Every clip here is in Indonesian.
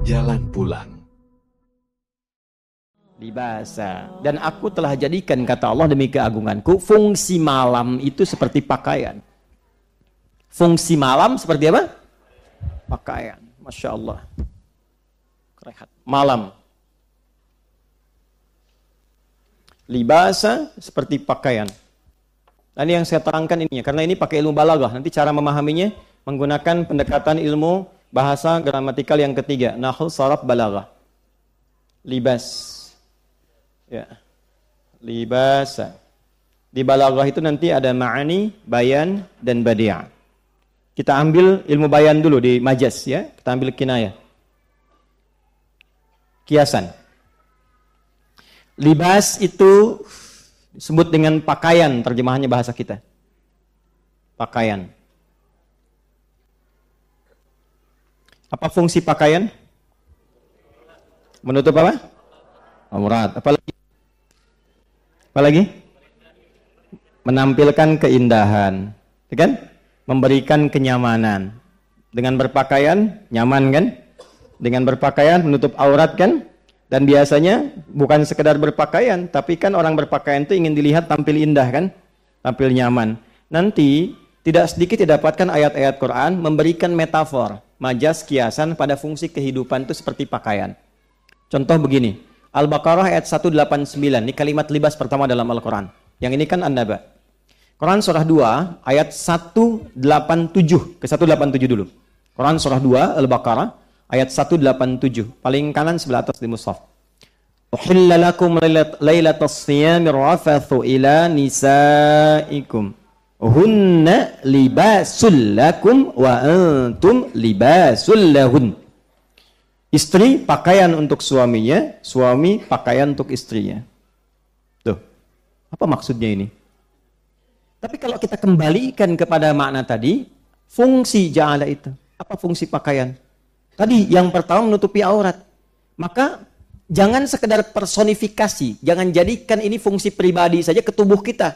jalan pulang. Libasa. Dan aku telah jadikan, kata Allah, demi keagunganku, fungsi malam itu seperti pakaian. Fungsi malam seperti apa? Pakaian. Masya Allah. Rehat. Malam. Libasa seperti pakaian. Ini yang saya terangkan ini, karena ini pakai ilmu balaghah. Nanti cara memahaminya menggunakan pendekatan ilmu bahasa gramatikal yang ketiga, nahwu, sharaf, balaghah. Libas. Ya. Libasa. Di balaghah itu nanti ada ma'ani, bayan, dan badi'. Kita ambil ilmu bayan dulu di majaz ya. Kita ambil kinayah. Kiasan. Libas itu disebut dengan pakaian, terjemahannya bahasa kita. Pakaian. Apa fungsi pakaian? Menutup apa? Aurat. Apalagi? Menampilkan keindahan, kan? Memberikan kenyamanan. Dengan berpakaian nyaman kan? Dengan berpakaian menutup aurat kan? Dan biasanya bukan sekedar berpakaian, tapi kan orang berpakaian itu ingin dilihat tampil indah kan? Tampil nyaman. Nanti tidak sedikit didapatkan ayat-ayat Quran memberikan metafor, majas, kiasan pada fungsi kehidupan itu seperti pakaian. Contoh begini, Al-Baqarah ayat 189, ini kalimat libas pertama dalam Al-Quran. Yang ini kan An-Naba. Quran surah 2 ayat 187 ke 187 dulu. Quran surah 2 Al-Baqarah ayat 187, paling kanan sebelah atas di mushaf. Uhilla lakum lailatas siyamir rafathu ila nisaikum. Hunna libasul lakum wa antum libasul lahun. Istri pakaian untuk suaminya, suami pakaian untuk istrinya. Tuh, apa maksudnya ini? Tapi kalau kita kembalikan kepada makna tadi, fungsi ja'ala itu. Apa fungsi pakaian? Tadi yang pertama menutupi aurat. Maka jangan sekedar personifikasi, jangan jadikan ini fungsi pribadi saja ke tubuh kita.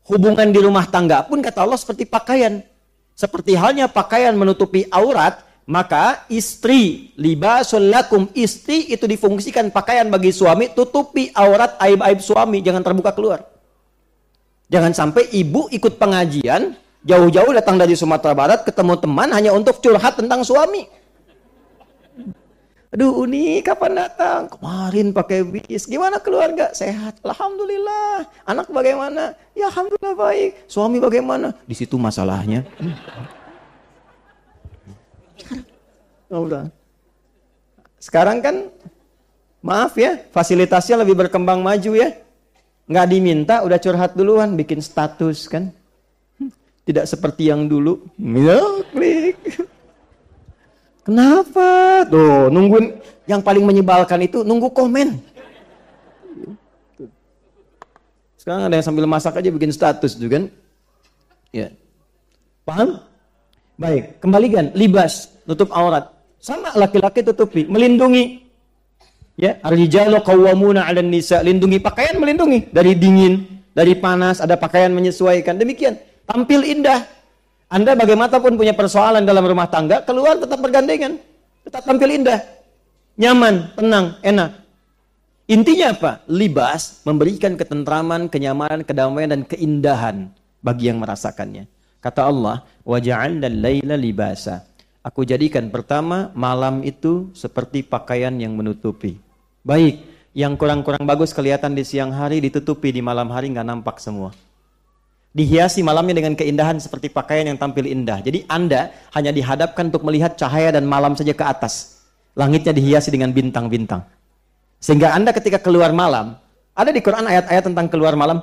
Hubungan di rumah tangga pun kata Allah seperti pakaian. Seperti halnya pakaian menutupi aurat, maka istri, libasul lakum, istri itu difungsikan pakaian bagi suami, tutupi aurat aib-aib suami, jangan terbuka keluar. Jangan sampai ibu ikut pengajian, jauh-jauh datang dari Sumatera Barat, ketemu teman hanya untuk curhat tentang suami. Aduh, Uni kapan datang? Kemarin pakai bis. Gimana keluarga? Sehat. Alhamdulillah. Anak bagaimana? Ya alhamdulillah baik. Suami bagaimana? Di situ masalahnya. Sekarang kan, maaf ya, fasilitasnya lebih berkembang maju ya. Nggak diminta, udah curhat duluan, bikin status kan. Tidak seperti yang dulu. Ya, klik. Kenapa? Tuh, nungguin. Yang paling menyebalkan itu nunggu komen. Sekarang ada yang sambil masak aja bikin status tuh kan. Ya. Paham? Baik, kembalikan. Libas, tutup aurat. Sama laki-laki tutupi, melindungi. Ya, ar-rijalu qawwamuna 'alan nisa, lindungi pakaian, melindungi dari dingin, dari panas, ada pakaian menyesuaikan. Demikian, tampil indah. Anda bagaimanapun punya persoalan dalam rumah tangga, keluar tetap bergandengan, tetap tampil indah, nyaman, tenang, enak. Intinya apa? Libas memberikan ketentraman, kenyamanan, kedamaian dan keindahan bagi yang merasakannya. Kata Allah, wa ja'alna al-laila libasa. Aku jadikan pertama malam itu seperti pakaian yang menutupi. Baik, yang kurang-kurang bagus kelihatan di siang hari ditutupi di malam hari nggak nampak semua. Dihiasi malamnya dengan keindahan seperti pakaian yang tampil indah. Jadi Anda hanya dihadapkan untuk melihat cahaya dan malam saja ke atas. Langitnya dihiasi dengan bintang-bintang. Sehingga Anda ketika keluar malam, ada di Quran ayat-ayat tentang keluar malam.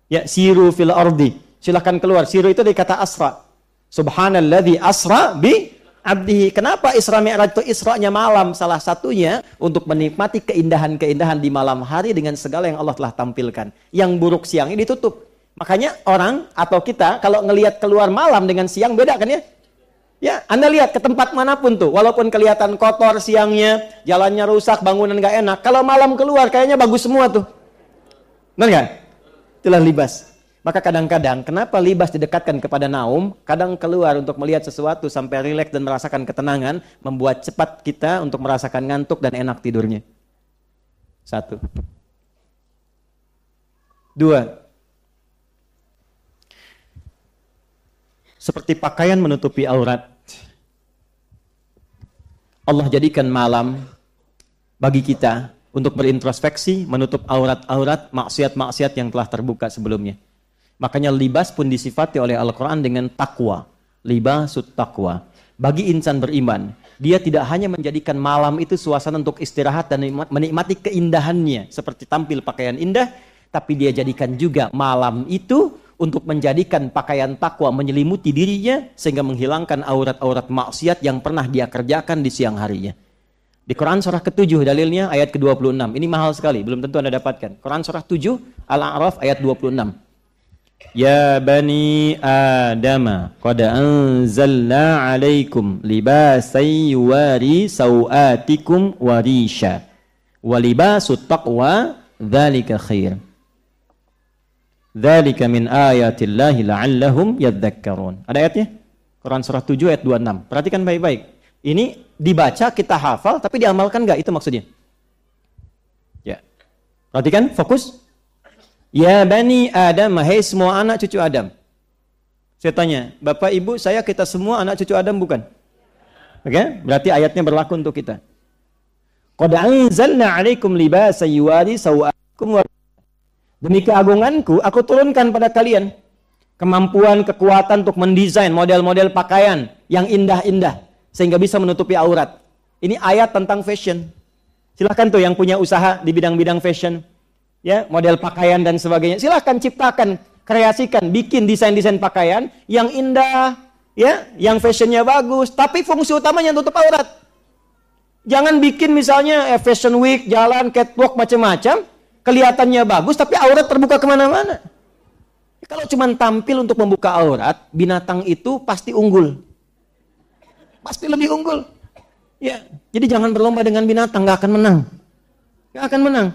Ya, siru fil ardi. Silahkan keluar. Siru itu dari kata asra. Subhanalladzi asra bi abdihi. Kenapa Isra Mi'raj itu Isra'nya malam? Salah satunya untuk menikmati keindahan-keindahan di malam hari dengan segala yang Allah telah tampilkan. Yang buruk siangnya ditutup. Makanya orang atau kita kalau ngelihat keluar malam dengan siang beda kan ya? Ya, Anda lihat ke tempat manapun tuh, walaupun kelihatan kotor siangnya, jalannya rusak, bangunan gak enak. Kalau malam keluar kayaknya bagus semua tuh. Benar nggak? Itulah libas. Maka kadang-kadang kenapa libas didekatkan kepada naum, kadang keluar untuk melihat sesuatu sampai rileks dan merasakan ketenangan, membuat cepat kita untuk merasakan ngantuk dan enak tidurnya. 1. 2. Seperti pakaian menutupi aurat, Allah jadikan malam bagi kita untuk berintrospeksi, menutup aurat-aurat maksiat-maksiat yang telah terbuka sebelumnya. Makanya libas pun disifati oleh Al-Quran dengan takwa. Libasut takwa. Bagi insan beriman, dia tidak hanya menjadikan malam itu suasana untuk istirahat dan menikmati keindahannya, seperti tampil pakaian indah, tapi dia jadikan juga malam itu untuk menjadikan pakaian takwa menyelimuti dirinya, sehingga menghilangkan aurat-aurat maksiat yang pernah dia kerjakan di siang harinya. Di Quran surah ke-7 dalilnya ayat ke-26. Ini mahal sekali, belum tentu Anda dapatkan. Quran surah 7 Al-A'raf ayat 26. Ya bani Adama qad anzalna 'alaikum libasan yuwari sawatikum warisha wa libasut taqwa dzalika khair. Dzalika min ayatillahi la'allahum yadhakkarun. Ada ayatnya? Quran surah 7 ayat 26. Perhatikan baik-baik. Ini dibaca, kita hafal, tapi diamalkan enggak? Itu maksudnya. Ya. Perhatikan, fokus. Ya bani Adam, hai semua anak cucu Adam. Saya tanya, Bapak Ibu, saya, kita semua anak cucu Adam bukan? Oke? Berarti ayatnya berlaku untuk kita. Qad anzalna 'alaikum libasan yuwari sawatikum wa demi keagunganku, aku turunkan pada kalian kemampuan, kekuatan untuk mendesain model-model pakaian yang indah-indah sehingga bisa menutupi aurat. Ini ayat tentang fashion. Silahkan tuh yang punya usaha di bidang-bidang fashion, ya, model pakaian dan sebagainya. Silahkan ciptakan, kreasikan, bikin desain-desain pakaian yang indah, ya, yang fashionnya bagus, tapi fungsi utamanya tutup aurat. Jangan bikin misalnya fashion week, jalan, catwalk, macam-macam, kelihatannya bagus, tapi aurat terbuka kemana-mana. Kalau cuma tampil untuk membuka aurat, binatang itu pasti unggul. Pasti lebih unggul. Ya, jadi jangan berlomba dengan binatang, nggak akan menang. Nggak akan menang.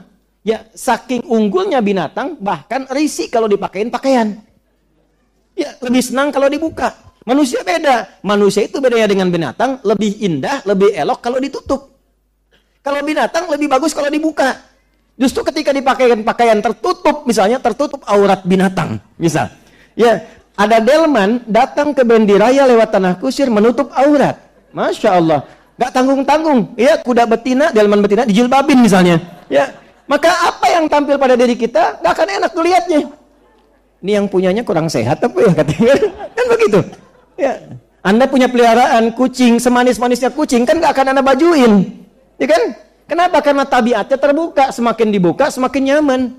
Ya, saking unggulnya binatang, bahkan risih kalau dipakein pakaian. Ya, lebih senang kalau dibuka. Manusia beda. Manusia itu bedanya dengan binatang, lebih indah, lebih elok kalau ditutup. Kalau binatang lebih bagus kalau dibuka. Justru ketika dipakaikan pakaian tertutup, misalnya tertutup aurat binatang, misal. Ya, ada delman datang ke Bendi Raya lewat tanah kusir menutup aurat. Masya Allah, nggak tanggung-tanggung. Ya, kuda betina, delman betina dijilbabin misalnya. Ya, maka apa yang tampil pada diri kita nggak akan enak dilihatnya. Ini yang punyanya kurang sehat apa ya katanya? Kan begitu. Ya, Anda punya peliharaan kucing, semanis-manisnya kucing kan nggak akan Anda bajuin, ya kan? Kenapa? Karena tabiatnya terbuka, semakin dibuka semakin nyaman.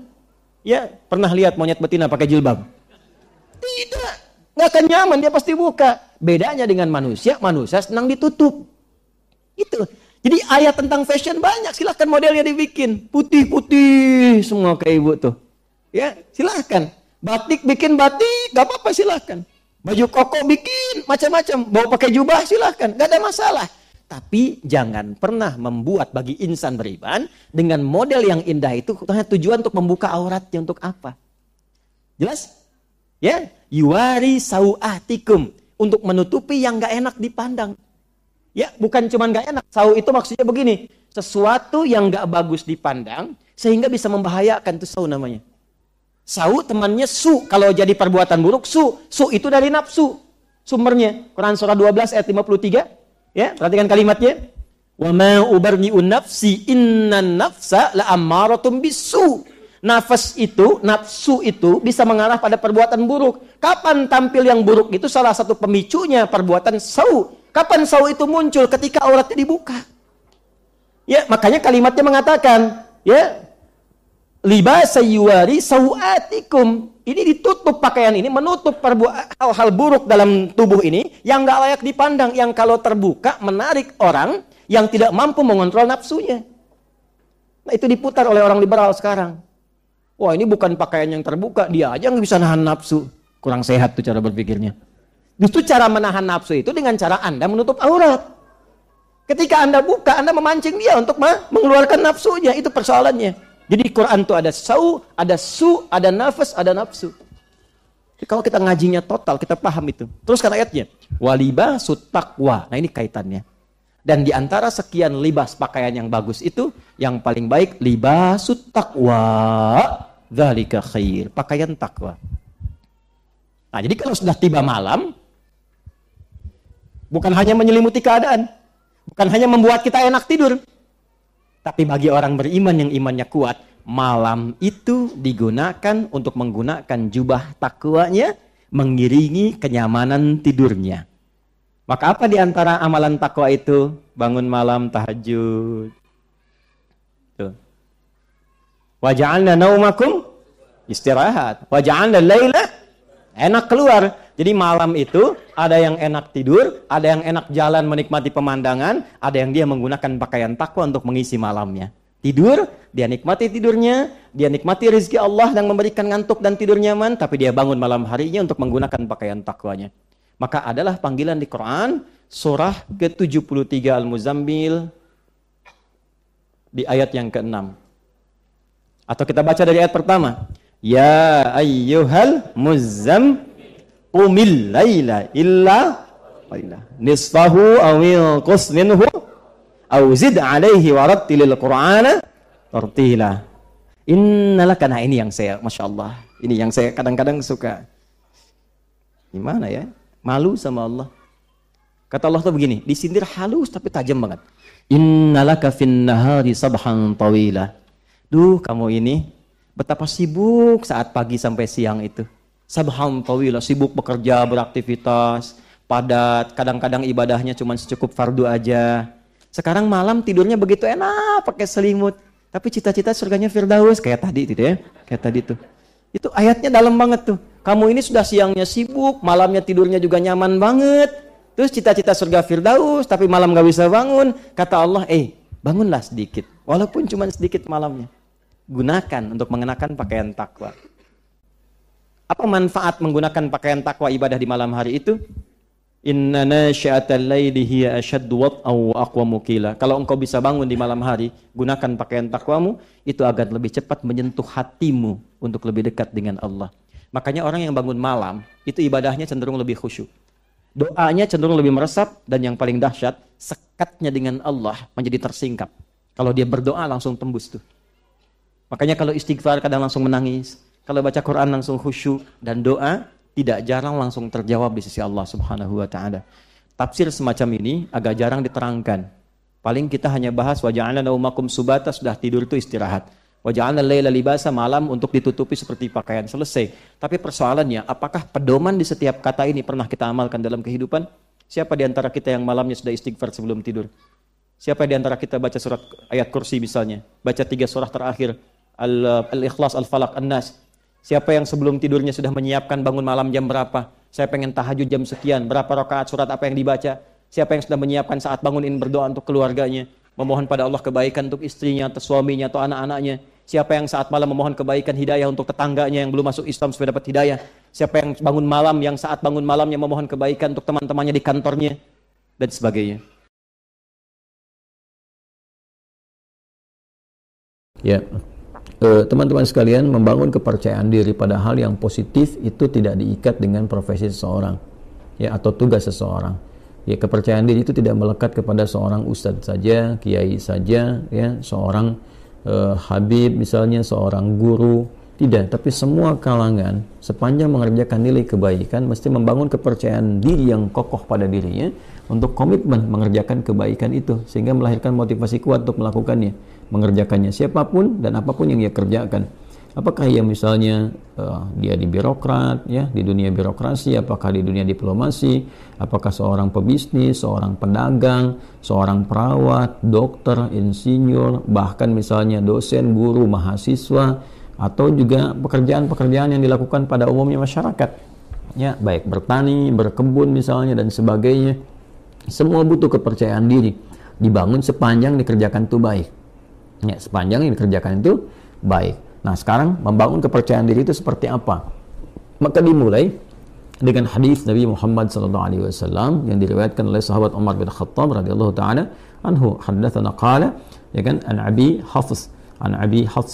Ya, pernah lihat monyet betina pakai jilbab? Tidak, nggak akan nyaman, dia pasti buka. Bedanya dengan manusia, manusia senang ditutup. Itu. Jadi ayat tentang fashion banyak, silahkan modelnya dibikin. Putih-putih semua kayak ibu tuh. Ya, silahkan. Batik bikin batik, gak apa-apa silahkan. Baju koko bikin macam-macam, bawa pakai jubah silahkan, gak ada masalah. Tapi jangan pernah membuat bagi insan beriman dengan model yang indah itu hanya tujuan untuk membuka auratnya. Untuk apa? Jelas? Ya, yuwari sau'atikum, untuk menutupi yang gak enak dipandang. Ya, bukan cuma gak enak. Sau itu maksudnya begini, sesuatu yang gak bagus dipandang sehingga bisa membahayakan, itu sau namanya. Sau temannya su, kalau jadi perbuatan buruk su itu dari nafsu. Sumbernya Quran surah 12 ayat 53. Ya, perhatikan kalimatnya. Wa ma ubarni'u nafsi innan nafsa la'ammaratun bisu. Nafsu itu bisa mengarah pada perbuatan buruk. Kapan tampil yang buruk itu salah satu pemicunya perbuatan sau. Kapan sau itu muncul? Ketika auratnya dibuka. Ya, makanya kalimatnya mengatakan, ya, libasa yuwari sau'atikum. Ini ditutup pakaian ini, menutup hal-hal buruk dalam tubuh ini yang nggak layak dipandang, yang kalau terbuka menarik orang yang tidak mampu mengontrol nafsunya. Nah, itu diputar oleh orang liberal sekarang. Wah, ini bukan pakaian yang terbuka, dia aja nggak bisa nahan nafsu. Kurang sehat tuh cara berpikirnya. Justru cara menahan nafsu itu dengan cara Anda menutup aurat. Ketika Anda buka, Anda memancing dia untuk mengeluarkan nafsunya, itu persoalannya. Jadi Quran itu ada sau, ada su, ada nafas, ada nafsu. Kalau kita ngajinya total, kita paham itu. Teruskan ayatnya. Walibasut taqwa. Nah ini kaitannya. Dan di antara sekian libas pakaian yang bagus itu, yang paling baik libasut taqwa. Dzalika khair. Pakaian takwa. Nah, jadi kalau sudah tiba malam, bukan hanya menyelimuti keadaan, bukan hanya membuat kita enak tidur, tapi bagi orang beriman yang imannya kuat, malam itu digunakan untuk menggunakan jubah takwanya, mengiringi kenyamanan tidurnya. Maka apa di antara amalan takwa itu? Bangun malam tahajud. Tuh. Wa ja'alna naumakum istirahat. Wa ja'alna laila enak keluar. Jadi malam itu ada yang enak tidur, ada yang enak jalan menikmati pemandangan, ada yang dia menggunakan pakaian takwa untuk mengisi malamnya. Tidur, dia nikmati tidurnya, dia nikmati rezeki Allah yang memberikan ngantuk dan tidur nyaman, tapi dia bangun malam harinya untuk menggunakan pakaian takwanya. Maka adalah panggilan di Quran, surah ke-73 Al-Muzammil, di ayat yang ke-6. Atau kita baca dari ayat pertama. Ya ayyuhal muzzam qumil laila illa nisfahu awil qus minhu aw zid alaihi warattilil qur'ana tartila. Innalaka, nah ini yang saya, Masya Allah, ini yang saya kadang-kadang suka. Gimana ya? Malu sama Allah. Kata Allah tuh begini, disindir halus tapi tajam banget. Innalaka fin nahari sabhan tawila. Duh, kamu ini betapa sibuk saat pagi sampai siang itu. Sabhan tawila, sibuk bekerja, beraktivitas, padat, kadang-kadang ibadahnya cuma secukup fardu aja. Sekarang malam tidurnya begitu enak, pakai selimut. Tapi cita-cita surganya Firdaus, kayak tadi gitu ya. Kayak tadi tuh. Itu ayatnya dalam banget tuh. Kamu ini sudah siangnya sibuk, malamnya tidurnya juga nyaman banget. Terus cita-cita surga Firdaus, tapi malam gak bisa bangun. Kata Allah, bangunlah sedikit. Walaupun cuma sedikit malamnya. Gunakan untuk mengenakan pakaian takwa. Apa manfaat menggunakan pakaian takwa ibadah di malam hari itu? Inna nasyi'atal laili hiya ashaddu wat'an wa aqwamu qila. Kalau engkau bisa bangun di malam hari, gunakan pakaian takwamu, itu akan lebih cepat menyentuh hatimu untuk lebih dekat dengan Allah. Makanya orang yang bangun malam, itu ibadahnya cenderung lebih khusyuk. Doanya cenderung lebih meresap, dan yang paling dahsyat, sekatnya dengan Allah menjadi tersingkap. Kalau dia berdoa langsung tembus tuh. Makanya kalau istighfar kadang langsung menangis, kalau baca Quran langsung khusyuk, dan doa tidak jarang langsung terjawab di sisi Allah Subhanahu wa taala. Tafsir semacam ini agak jarang diterangkan. Paling kita hanya bahas wa ja'alna naumakum subata, sudah tidur itu istirahat. Wa ja'alna laila libasa, malam untuk ditutupi seperti pakaian, selesai. Tapi persoalannya, apakah pedoman di setiap kata ini pernah kita amalkan dalam kehidupan? Siapa di antara kita yang malamnya sudah istighfar sebelum tidur? Siapa di antara kita baca surat ayat kursi misalnya? Baca 3 surah terakhir, Al-Ikhlas, Al-Falaq, An-Nas. Siapa yang sebelum tidurnya sudah menyiapkan bangun malam jam berapa? Saya pengen tahajud jam sekian, berapa rakaat surat apa yang dibaca? Siapa yang sudah menyiapkan saat bangun ini berdoa untuk keluarganya, memohon pada Allah kebaikan untuk istrinya atau suaminya atau anak-anaknya? Siapa yang saat malam memohon kebaikan hidayah untuk tetangganya yang belum masuk Islam supaya dapat hidayah? Siapa yang bangun malam, yang saat bangun malamnya memohon kebaikan untuk teman-temannya di kantornya? Dan sebagainya. Ya. Teman-teman sekalian, membangun kepercayaan diri pada hal yang positif itu tidak diikat dengan profesi seseorang, ya, atau tugas seseorang. Ya, kepercayaan diri itu tidak melekat kepada seorang ustadz saja, kiai saja, ya, seorang habib misalnya, seorang guru, tidak. Tapi semua kalangan sepanjang mengerjakan nilai kebaikan mesti membangun kepercayaan diri yang kokoh pada dirinya untuk komitmen mengerjakan kebaikan itu, sehingga melahirkan motivasi kuat untuk melakukannya, mengerjakannya, siapapun dan apapun yang dia kerjakan. Apakah ia misalnya dia di birokrat, ya, di dunia birokrasi, apakah di dunia diplomasi, apakah seorang pebisnis, seorang pedagang, seorang perawat, dokter, insinyur, bahkan misalnya dosen, guru, mahasiswa, atau juga pekerjaan-pekerjaan yang dilakukan pada umumnya masyarakat, ya, baik bertani, berkebun misalnya dan sebagainya. Semua butuh kepercayaan diri, dibangun sepanjang dikerjakan itu baik. Ya, sepanjang yang dikerjakan itu baik. Nah, sekarang membangun kepercayaan diri itu seperti apa? Maka dimulai dengan hadis Nabi Muhammad SAW yang diriwayatkan oleh sahabat Umar bin Khattab radhiyallahu taala anhu, haddatsana qala, ya kan, an Abi Hafs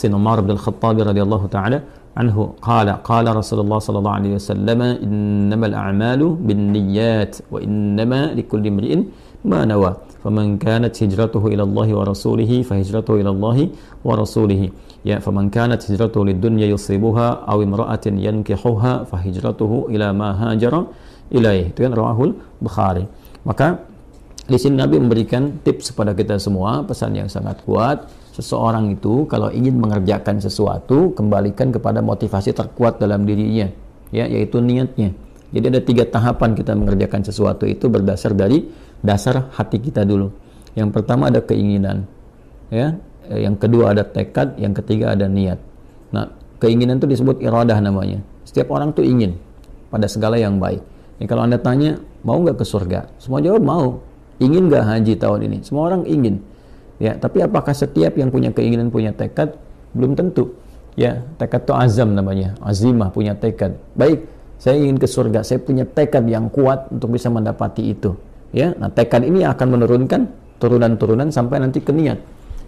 Umar bin Khattab radhiyallahu taala anhu qala Rasulullah sallallahu alaihi wasallam innamal a'malu binniyat wa innama likulli imri'in ma nawa faman kanat hijratuhu ila Allah wa rasulihi fa hijratuhu ila Allah wa rasulihi ya faman kanat hijratuhu lidunya yusibuha aw imra'atin yankihuha fa hijratuhu ila ma hajara ilaih. Itu kan rawahul Bukhari. Maka di sini Nabi memberikan tips kepada kita semua, pesan yang sangat kuat. Seseorang itu kalau ingin mengerjakan sesuatu, kembalikan kepada motivasi terkuat dalam dirinya, ya, yaitu niatnya. Jadi ada 3 tahapan kita mengerjakan sesuatu itu berdasar dari dasar hati kita dulu. Yang pertama ada keinginan, ya. Yang kedua ada tekad, yang ketiga ada niat. Nah, keinginan itu disebut iradah namanya. Setiap orang tuh ingin pada segala yang baik. Ya, kalau Anda tanya, mau nggak ke surga? Semua jawab mau. Ingin nggak haji tahun ini? Semua orang ingin. Ya, tapi apakah setiap yang punya keinginan punya tekad? Belum tentu. Ya, tekad itu azam namanya, azimah, punya tekad. Baik, saya ingin ke surga, saya punya tekad yang kuat untuk bisa mendapati itu. Ya, nah tekad ini akan menurunkan turunan-turunan sampai nanti ke niat.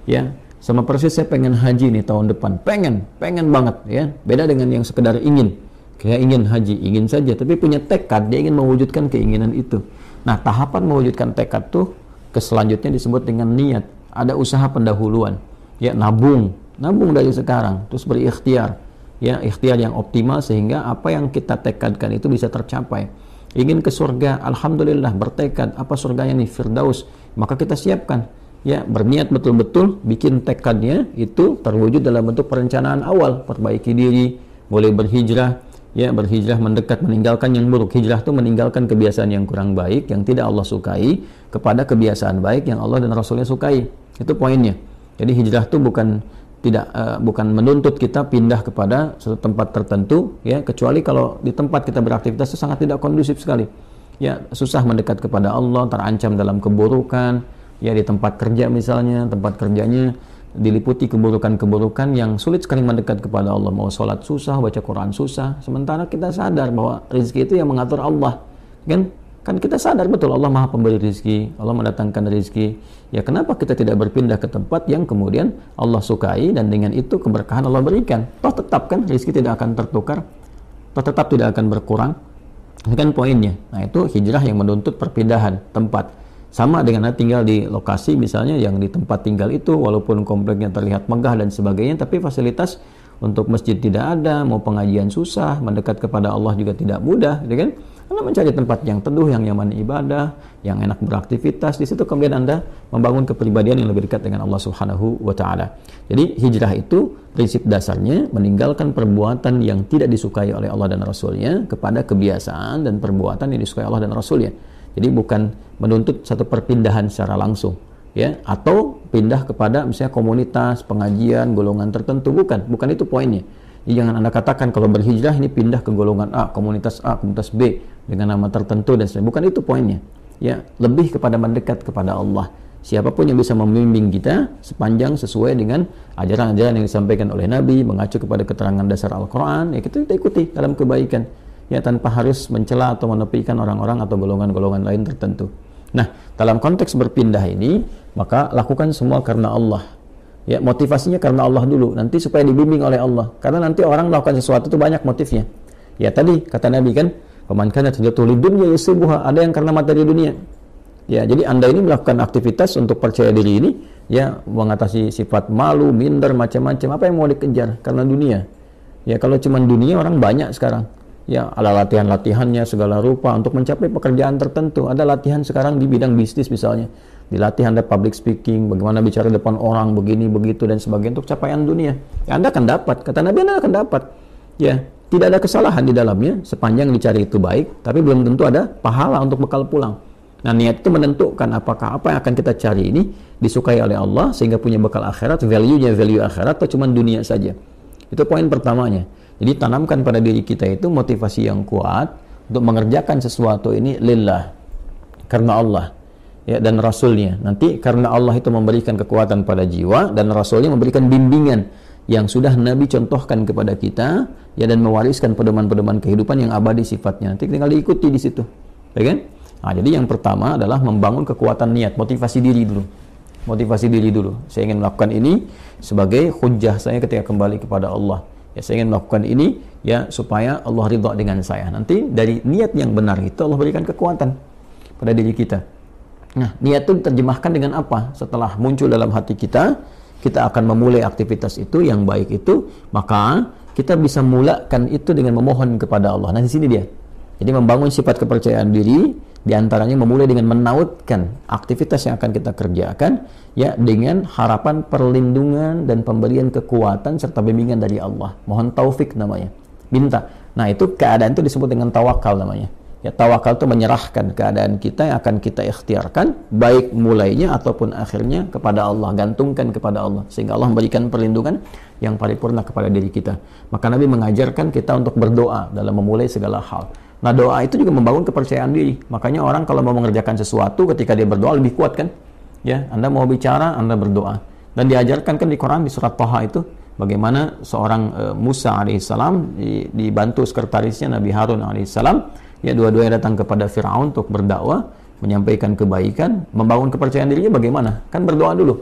Ya, sama persis saya pengen haji nih tahun depan, pengen banget. Ya, beda dengan yang sekedar ingin. Kayak ingin haji, ingin saja, tapi punya tekad, dia ingin mewujudkan keinginan itu. Nah, tahapan mewujudkan tekad tuh ke selanjutnya disebut dengan niat. Ada usaha pendahuluan, ya, nabung dari sekarang, terus berikhtiar, ya, ikhtiar yang optimal sehingga apa yang kita tekadkan itu bisa tercapai. Ingin ke surga, alhamdulillah, bertekad, apa surganya nih, Firdaus, maka kita siapkan, ya, berniat betul-betul, bikin tekadnya itu terwujud dalam bentuk perencanaan awal, perbaiki diri, boleh berhijrah, ya, berhijrah mendekat, meninggalkan yang buruk. Hijrah itu meninggalkan kebiasaan yang kurang baik, yang tidak Allah sukai, kepada kebiasaan baik yang Allah dan Rasulnya sukai. Itu poinnya. Jadi hijrah itu bukan menuntut kita pindah kepada suatu tempat tertentu, ya, kecuali kalau di tempat kita beraktivitas itu sangat tidak kondusif sekali. Ya, susah mendekat kepada Allah, terancam dalam keburukan, ya, di tempat kerja misalnya, tempat kerjanya diliputi keburukan-keburukan yang sulit sekali mendekat kepada Allah. Mau sholat susah, baca Quran susah, sementara kita sadar bahwa rezeki itu yang mengatur Allah. Kan kita sadar betul Allah Maha Pemberi rezeki, Allah mendatangkan rezeki. Ya, kenapa kita tidak berpindah ke tempat yang kemudian Allah sukai dan dengan itu keberkahan Allah berikan? Toh tetap kan rezeki tidak akan tertukar, toh tetap tidak akan berkurang. Ini kan poinnya. Nah, itu hijrah yang menuntut perpindahan tempat. Sama dengan tinggal di lokasi misalnya yang di tempat tinggal itu walaupun kompleknya terlihat megah dan sebagainya, tapi fasilitas untuk masjid tidak ada, mau pengajian susah, mendekat kepada Allah juga tidak mudah, gitu kan? Anda mencari tempat yang teduh, yang nyaman ibadah, yang enak beraktivitas, di situ kemudian Anda membangun kepribadian yang lebih dekat dengan Allah Subhanahu wa taala. Jadi hijrah itu prinsip dasarnya meninggalkan perbuatan yang tidak disukai oleh Allah dan Rasulnya kepada kebiasaan dan perbuatan yang disukai Allah dan Rasulnya. Jadi bukan menuntut satu perpindahan secara langsung, ya, atau pindah kepada misalnya komunitas, pengajian, golongan tertentu, bukan itu poinnya. Jadi jangan Anda katakan kalau berhijrah ini pindah ke golongan A, komunitas B dengan nama tertentu dan sebagainya. Bukan itu poinnya. Ya, lebih kepada mendekat kepada Allah. Siapapun yang bisa membimbing kita sepanjang sesuai dengan ajaran-ajaran yang disampaikan oleh Nabi, mengacu kepada keterangan dasar Al-Quran, ya kita ikuti dalam kebaikan. Ya, tanpa harus mencela atau menepikan orang-orang atau golongan-golongan lain tertentu. Nah, dalam konteks berpindah ini, maka lakukan semua karena Allah. Ya, motivasinya karena Allah dulu, nanti supaya dibimbing oleh Allah. Karena nanti orang melakukan sesuatu itu banyak motifnya. Ya, tadi kata Nabi kan, "Faman kanat hijratuhu lidunya yusibuha", ada yang karena materi dunia. Ya, jadi Anda ini melakukan aktivitas untuk percaya diri ini, ya, mengatasi sifat malu, minder, macam-macam. Apa yang mau dikejar? Karena dunia. Ya, kalau cuma dunia orang banyak sekarang. Ya, ada latihan-latihannya segala rupa untuk mencapai pekerjaan tertentu. Ada latihan sekarang di bidang bisnis misalnya. Dilatih Anda public speaking, bagaimana bicara depan orang, begini, begitu, dan sebagainya untuk capaian dunia. Ya, Anda akan dapat. Kata Nabi, Anda akan dapat. Ya, tidak ada kesalahan di dalamnya, sepanjang dicari itu baik, tapi belum tentu ada pahala untuk bekal pulang. Nah, niat itu menentukan apakah apa yang akan kita cari ini disukai oleh Allah, sehingga punya bekal akhirat, value-nya value akhirat, atau cuma dunia saja. Itu poin pertamanya. Jadi, tanamkan pada diri kita itu motivasi yang kuat untuk mengerjakan sesuatu ini lillah, karena Allah. Ya, dan Rasulnya. Nanti karena Allah itu memberikan kekuatan pada jiwa dan Rasulnya memberikan bimbingan yang sudah Nabi contohkan kepada kita, ya, dan mewariskan pedoman-pedoman kehidupan yang abadi sifatnya. Nanti tinggal diikuti di situ, ya kan? Nah, jadi yang pertama adalah membangun kekuatan niat, motivasi diri dulu. Motivasi diri dulu. Saya ingin melakukan ini sebagai hujjah saya ketika kembali kepada Allah. Ya, saya ingin melakukan ini ya supaya Allah ridha dengan saya. Nanti dari niat yang benar itu Allah berikan kekuatan pada diri kita. Nah, niat itu diterjemahkan dengan apa? Setelah muncul dalam hati kita, kita akan memulai aktivitas itu yang baik itu, maka kita bisa mulakan itu dengan memohon kepada Allah. Nah, di sini dia. Jadi membangun sifat kepercayaan diri, diantaranya memulai dengan menautkan aktivitas yang akan kita kerjakan, ya dengan harapan perlindungan dan pemberian kekuatan serta bimbingan dari Allah. Mohon taufik namanya. Minta. Nah, itu keadaan itu disebut dengan tawakal namanya. Ya, tawakal itu menyerahkan keadaan kita yang akan kita ikhtiarkan, baik mulainya ataupun akhirnya kepada Allah, gantungkan kepada Allah, sehingga Allah memberikan perlindungan yang paripurna kepada diri kita. Maka Nabi mengajarkan kita untuk berdoa dalam memulai segala hal. Nah, doa itu juga membangun kepercayaan diri. Makanya orang kalau mau mengerjakan sesuatu, ketika dia berdoa lebih kuat kan? Ya, Anda mau bicara, Anda berdoa. Dan diajarkan kan di Quran, di surat Thaha itu, bagaimana seorang Musa alaihissalam dibantu sekretarisnya Nabi Harun alaihissalam. Ya, dua-duanya datang kepada Fir'aun untuk berdakwah, menyampaikan kebaikan, membangun kepercayaan dirinya bagaimana? Kan berdoa dulu.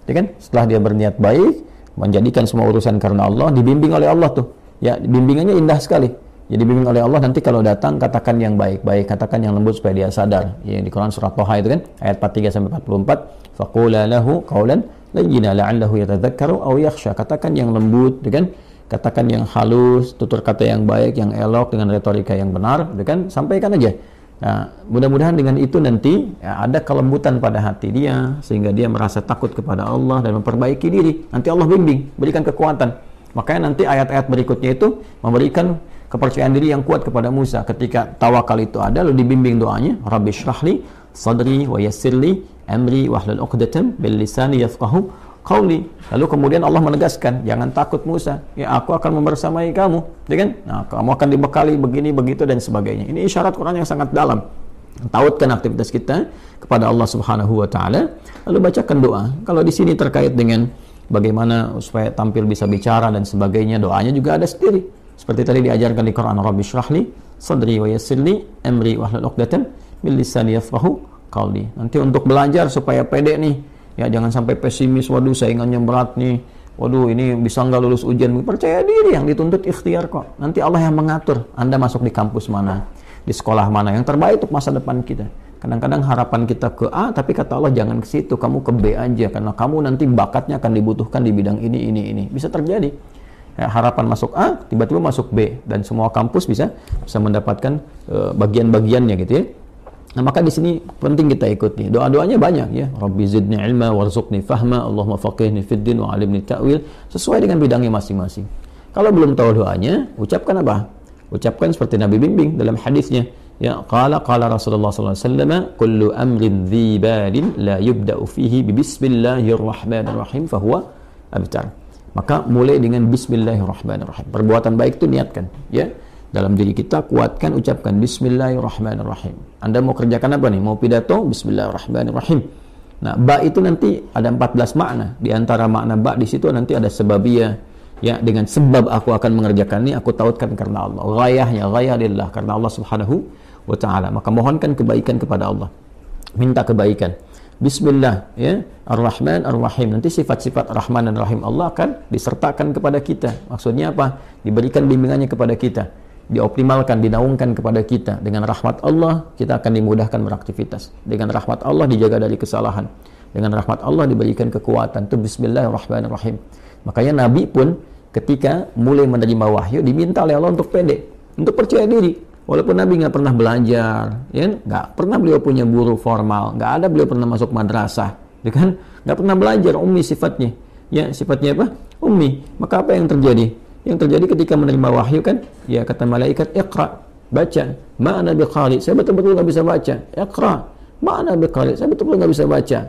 Ya kan? Setelah dia berniat baik, menjadikan semua urusan karena Allah, dibimbing oleh Allah tuh. Ya, bimbingannya indah sekali. Jadi dibimbing oleh Allah, nanti kalau datang katakan yang baik-baik, katakan yang lembut supaya dia sadar. Ya, di Quran surat Thaha itu kan, ayat 43 sampai 44, faqula lahu qawlan layyina la'allahu yatadzakkaru aw yakhsha. Katakan yang lembut, ya kan? Katakan yang halus, tutur kata yang baik, yang elok, dengan retorika yang benar, kan? Sampaikan aja. Nah, mudah-mudahan dengan itu nanti ya, ada kelembutan pada hati dia, sehingga dia merasa takut kepada Allah dan memperbaiki diri. Nanti Allah bimbing, berikan kekuatan. Makanya nanti ayat-ayat berikutnya itu memberikan kepercayaan diri yang kuat kepada Musa. Ketika tawakal itu ada, lalu dibimbing doanya, Rabbi syrahli sadri wa yassirli amri wahlul 'uqdatam bil lisani yafqahu qawli. Lalu kemudian Allah menegaskan, jangan takut Musa, ya aku akan membersamai kamu, ya kan? Nah, kamu akan dibekali begini, begitu dan sebagainya. Ini isyarat Quran yang sangat dalam. Tautkan aktivitas kita kepada Allah Subhanahu wa taala, lalu bacakan doa. Kalau di sini terkait dengan bagaimana supaya tampil bisa bicara dan sebagainya, doanya juga ada sendiri. Seperti tadi diajarkan di Quran, Rabbi syrahli sadri wa yassirli amri wahlul 'uqdatam min lisani yafqahu qawli. Nanti untuk belajar supaya pede nih. Ya, jangan sampai pesimis, waduh saingannya berat nih, waduh ini bisa nggak lulus ujian. Percaya diri, yang dituntut ikhtiar kok. Nanti Allah yang mengatur Anda masuk di kampus mana, di sekolah mana yang terbaik untuk masa depan kita. Kadang-kadang harapan kita ke A, tapi kata Allah jangan ke situ, kamu ke B aja, karena kamu nanti bakatnya akan dibutuhkan di bidang ini. Bisa terjadi. Ya, harapan masuk A, tiba-tiba masuk B, dan semua kampus bisa mendapatkan bagian-bagiannya gitu ya. Nah, maka di sini penting kita ikuti. Doa-doanya banyak ya. Rabbi zidni ilma warzuqni fahma, Allahumma faqihni fid din wa 'allimni ta'wil, sesuai dengan bidangnya masing-masing. Kalau belum tahu doanya, ucapkan apa? Ucapkan seperti Nabi bimbing dalam hadisnya. Ya, qala Rasulullah sallallahu alaihi wasallam, kullu amrin dhi balin la yubda'u fihi bi bismillahirrahmanirrahim fa huwa abtar. Maka mulai dengan bismillahirrahmanirrahim. Perbuatan baik itu niatkan, ya. Dalam diri kita kuatkan, ucapkan bismillahirrahmanirrahim. Anda mau kerjakan apa nih? Mau pidato? Bismillahirrahmanirrahim. Nah, ba itu nanti ada 14 makna. Di antara makna ba di situ nanti ada sebabiyah. Ya, dengan sebab aku akan mengerjakan ini, aku tautkan karena Allah. Ghayahnya, ghayah lillah, karena Allah Subhanahu wa ta'ala. Maka mohonkan kebaikan kepada Allah. Minta kebaikan. Bismillah, ya, Ar-Rahman Ar-Rahim. Nanti sifat-sifat Rahman dan Rahim Allah akan disertakan kepada kita. Maksudnya apa? Diberikan bimbingannya kepada kita, dioptimalkan, dinaungkan kepada kita. Dengan rahmat Allah kita akan dimudahkan beraktivitas. Dengan rahmat Allah dijaga dari kesalahan. Dengan rahmat Allah diberikan kekuatan. Itu Bismillahirrahmanirrahim. Makanya Nabi pun ketika mulai menerima wahyu diminta oleh Allah untuk pede, untuk percaya diri. Walaupun Nabi nggak pernah belajar, ya, nggak pernah beliau punya guru formal, nggak ada beliau pernah masuk madrasah, ya kan? Nggak pernah belajar, ummi sifatnya. Ya, sifatnya apa? Ummi. Maka apa yang terjadi? Yang terjadi ketika menerima wahyu kan, ya kata malaikat, iqra, baca. Ma'ana biqari, saya betul-betul nggak bisa baca. Iqra, ma'ana biqari, saya betul-betul nggak bisa baca.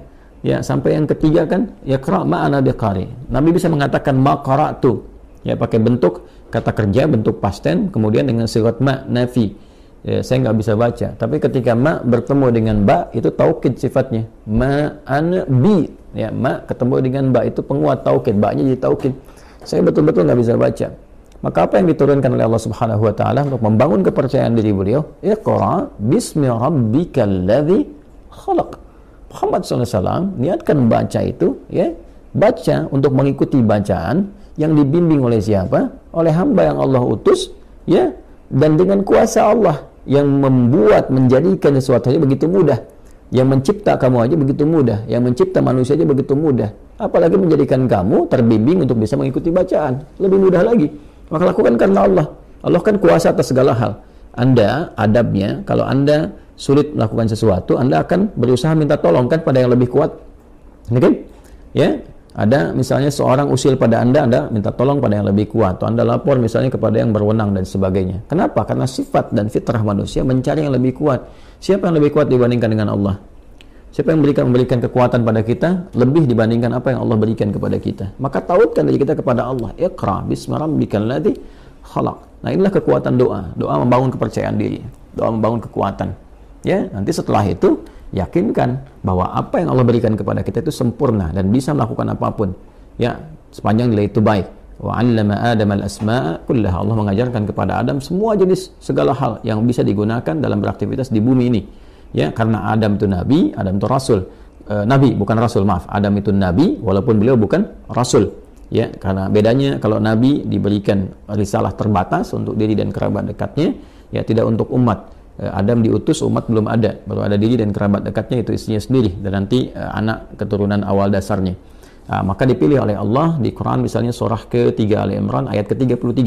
Ya, sampai yang ketiga kan, iqra ma'ana biqari. Nabi bisa mengatakan ma qara'tu. Ya, pakai bentuk kata kerja, bentuk past tense, kemudian dengan sigat ma, nafi. Ya, saya nggak bisa baca. Tapi ketika ma bertemu dengan ba, itu taukid sifatnya. Ma ana bi. Ya, ma ketemu dengan ba, itu penguat taukid. Ba-nya jadi taukid. Saya betul-betul nggak bisa baca. Maka apa yang diturunkan oleh Allah Subhanahu wa ta'ala untuk membangun kepercayaan diri beliau? Iqra bismi rabbikal ladzi khalaq. Muhammad SAW niatkan baca itu, ya, baca untuk mengikuti bacaan yang dibimbing oleh siapa? Oleh hamba yang Allah utus, ya, dan dengan kuasa Allah yang membuat menjadikan sesuatu aja begitu mudah. Yang mencipta kamu aja begitu mudah, yang mencipta manusia aja begitu mudah. Apalagi menjadikan kamu terbimbing untuk bisa mengikuti bacaan, lebih mudah lagi. Maka lakukan karena Allah. Allah kan kuasa atas segala hal. Anda adabnya, kalau Anda sulit melakukan sesuatu, Anda akan berusaha minta tolong kan pada yang lebih kuat. Ini kan? Ya, ada misalnya seorang usil pada Anda minta tolong pada yang lebih kuat. Atau Anda lapor misalnya kepada yang berwenang dan sebagainya. Kenapa? Karena sifat dan fitrah manusia mencari yang lebih kuat. Siapa yang lebih kuat dibandingkan dengan Allah? Siapa yang memberikan kekuatan pada kita lebih dibandingkan apa yang Allah berikan kepada kita? Maka tautkan diri kita kepada Allah. Iqra bismi rabbikal ladzi khalaq. Nah, inilah kekuatan doa. Doa membangun kepercayaan diri. Doa membangun kekuatan. Ya, nanti setelah itu yakinkan bahwa apa yang Allah berikan kepada kita itu sempurna dan bisa melakukan apapun. Ya, sepanjang nilai itu baik. Wa 'allama Adam al-asma'a kullaha. Allah mengajarkan kepada Adam semua jenis segala hal yang bisa digunakan dalam beraktivitas di bumi ini. Ya, karena Adam itu nabi, Adam itu rasul. Nabi bukan rasul, maaf. Adam itu nabi walaupun beliau bukan rasul. Ya, karena bedanya kalau nabi diberikan risalah terbatas untuk diri dan kerabat dekatnya, ya tidak untuk umat. Adam diutus, umat belum ada, baru ada diri dan kerabat dekatnya, itu istrinya sendiri dan nanti anak keturunan awal dasarnya. Maka dipilih oleh Allah di Quran misalnya surah ke-3 Ali Imran ayat ke-33.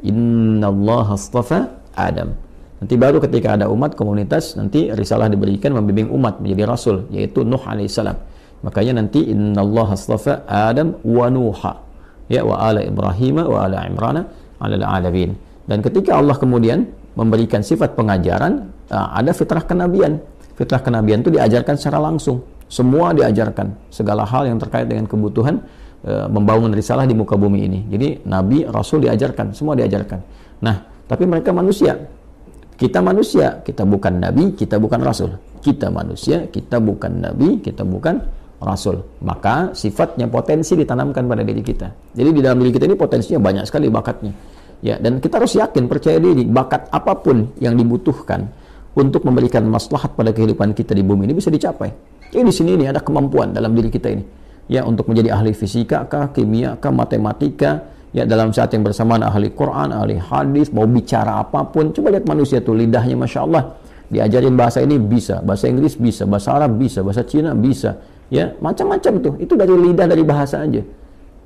Innallaha astafa Adam. Nanti baru ketika ada umat komunitas nanti risalah diberikan membimbing umat menjadi rasul yaitu Nuh alaihissalam. Makanya nanti innallaha astafa Adam wa Nuha ya wa ala Ibrahim wa ala Imran alal alamin. Dan ketika Allah kemudian memberikan sifat pengajaran, ada fitrah kenabian. Fitrah kenabian itu diajarkan secara langsung. Semua diajarkan, segala hal yang terkait dengan kebutuhan membangun risalah di muka bumi ini. Jadi Nabi, Rasul diajarkan, semua diajarkan. Nah, tapi mereka manusia. Kita manusia, kita bukan Nabi, kita bukan Rasul. Kita manusia, kita bukan Nabi, kita bukan Rasul. Maka sifatnya potensi ditanamkan pada diri kita. Jadi di dalam diri kita ini potensinya banyak sekali bakatnya. Ya, dan kita harus yakin, percaya diri, bakat apapun yang dibutuhkan untuk memberikan maslahat pada kehidupan kita di bumi ini bisa dicapai. Jadi di sini ini ada kemampuan dalam diri kita ini. Ya, untuk menjadi ahli fisika kah, kimia kah, matematika, ya dalam saat yang bersamaan ahli Quran, ahli hadis, mau bicara apapun. Coba lihat manusia tuh, lidahnya Masya Allah. Diajarin bahasa ini bisa, bahasa Inggris bisa, bahasa Arab bisa, bahasa Cina bisa. Ya, macam-macam tuh. Itu dari lidah, dari bahasa aja.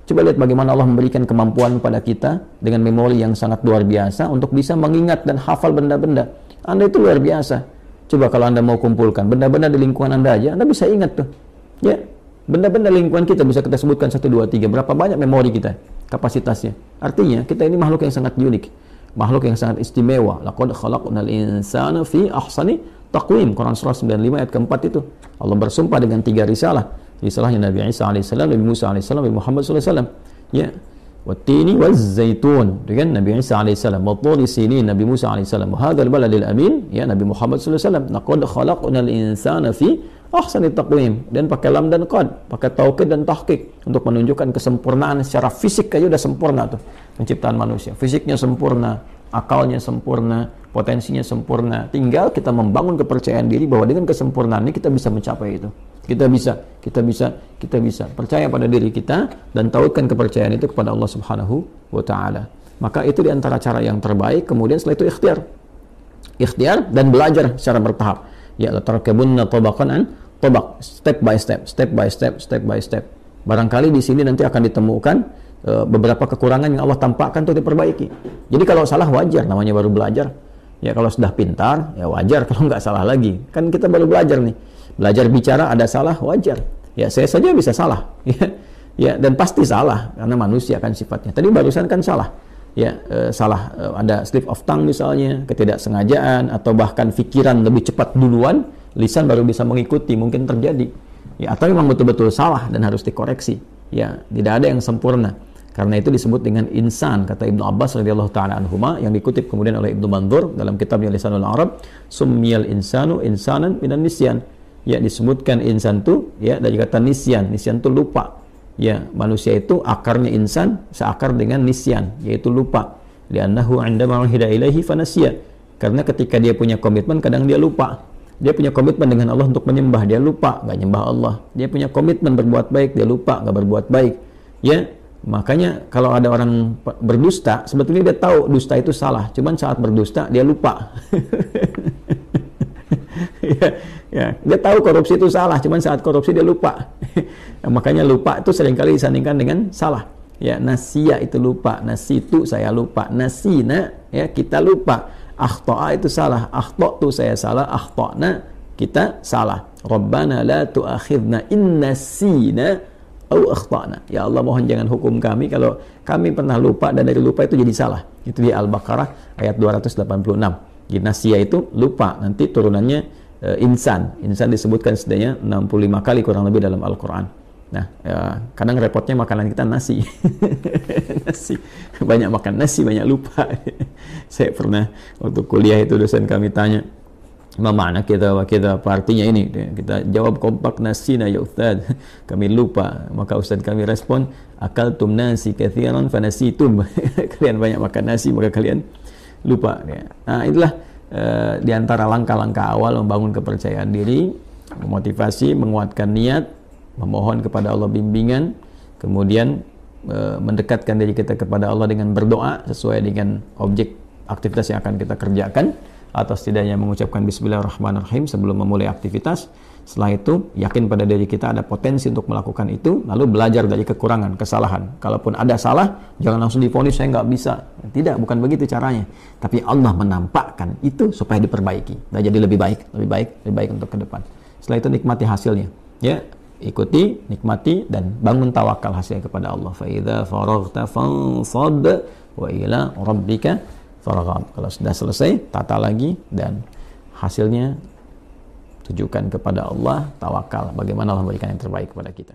Coba lihat bagaimana Allah memberikan kemampuan pada kita dengan memori yang sangat luar biasa untuk bisa mengingat dan hafal benda-benda. Anda itu luar biasa. Coba kalau Anda mau kumpulkan benda-benda di lingkungan Anda aja, Anda bisa ingat tuh. Ya, benda-benda lingkungan kita bisa kita sebutkan 1, 2, 3. Berapa banyak memori kita, kapasitasnya. Artinya, kita ini makhluk yang sangat unik. Makhluk yang sangat istimewa. Laqad khalaqnal insana fi ahsani taqwim. Quran surah 95 ayat ke-4 itu. Allah bersumpah dengan 3 risalah. Risalahnya Nabi Isa alaihissalam, Nabi Musa alaihissalam, Nabi Muhammad sallallahu alaihi wasallam. Ya. Wattini wazzaitun, dengan Nabi Isa alaihissalam, watturi sinin, Nabi Musa alaihissalam, hadzal baladil amin, ya Nabi Muhammad sallallahu alaihi wasallam. Laqad khalaqnal insana fi ahsani taqwim, dan pakai lam dan qad, pakai taukid dan tahqiq untuk menunjukkan kesempurnaan secara fisik aja udah sempurna tuh penciptaan manusia. Fisiknya sempurna, akalnya sempurna, potensinya sempurna. Tinggal kita membangun kepercayaan diri bahwa dengan kesempurnaan ini kita bisa mencapai itu. Kita bisa. Percaya pada diri kita dan tautkan kepercayaan itu kepada Allah Subhanahu wa taala. Maka itu diantara cara yang terbaik. Kemudian setelah itu ikhtiar dan belajar secara bertahap. Ya, latarkabunna tabaqan an tabaq, step by step. Barangkali di sini nanti akan ditemukan beberapa kekurangan yang Allah tampakkan untuk diperbaiki. Jadi kalau salah wajar, namanya baru belajar. Ya, kalau sudah pintar ya wajar kalau nggak salah lagi. Kan kita baru belajar nih. Belajar bicara ada salah, wajar. Ya, saya saja bisa salah. Ya, dan pasti salah karena manusia kan sifatnya. Tadi barusan kan salah. Ya, salah ada slip of tongue misalnya, ketidaksengajaan atau bahkan pikiran lebih cepat duluan, lisan baru bisa mengikuti, mungkin terjadi. Ya, atau memang betul-betul salah dan harus dikoreksi. Ya, tidak ada yang sempurna. Karena itu disebut dengan insan, kata Ibnu Abbas radhiyallahu taala anhuma, yang dikutip kemudian oleh Ibnu Mandzur dalam kitabnya Lisanul Arab, summiyal insanu insanan minan nisyan. Ya, disebutkan insan itu ya dari kata nisyan. Nisyan itu lupa. Ya, manusia itu akarnya insan seakar dengan nisyan, yaitu lupa. Li'annahu 'indama uhida ilaihi fanasiya. Karena ketika dia punya komitmen kadang dia lupa. Dia punya komitmen dengan Allah untuk menyembah, dia lupa, nggak nyembah Allah. Dia punya komitmen berbuat baik, dia lupa, nggak berbuat baik. Ya, makanya kalau ada orang berdusta, sebetulnya dia tahu dusta itu salah, cuman saat berdusta dia lupa. Ya, dia tahu korupsi itu salah, cuman saat korupsi dia lupa. Makanya lupa itu seringkali disandingkan dengan salah. Ya, nasiya itu lupa, nasitu saya lupa, nasina ya kita lupa, akhta'a itu salah, akhta'tu saya salah, akhta'na kita salah. Rabbana la tu'akhidna in nasina au akhta'na. Ya Allah, mohon jangan hukum kami kalau kami pernah lupa dan dari lupa itu jadi salah. Itu di Al-Baqarah ayat 286. Jadi nasiya itu lupa, nanti turunannya insan disebutkan setidaknya 65 kali kurang lebih dalam Al-Quran. Nah, kadang repotnya makanan kita nasi. Nasi, banyak makan nasi, banyak lupa. Saya pernah waktu kuliah itu dosen kami tanya, mana kita apa artinya ini? Kita jawab kompak, nasina ya Ustaz, kami lupa. Maka Ustaz kami respon, akaltum nasi katsiran fanasitum. Kalian banyak makan nasi maka kalian lupa. Nah, itulah di antara langkah-langkah awal membangun kepercayaan diri, memotivasi, menguatkan niat, memohon kepada Allah bimbingan, kemudian mendekatkan diri kita kepada Allah dengan berdoa sesuai dengan objek aktivitas yang akan kita kerjakan, atau setidaknya mengucapkan bismillahirrahmanirrahim sebelum memulai aktivitas. Setelah itu yakin pada diri kita ada potensi untuk melakukan itu, lalu belajar dari kekurangan, kesalahan. Kalaupun ada salah, jangan langsung divonis saya nggak bisa. Tidak, bukan begitu caranya. Tapi Allah menampakkan itu supaya diperbaiki dan jadi lebih baik untuk ke depan. Setelah itu nikmati hasilnya. Ya, ikuti, nikmati, dan bangun tawakal hasilnya kepada Allah. Fa idza faraghta fansab wa ila rabbika farghab. Kalau sudah selesai, tata lagi dan hasilnya tujukan kepada Allah, tawakal. Bagaimana Allah memberikan yang terbaik kepada kita.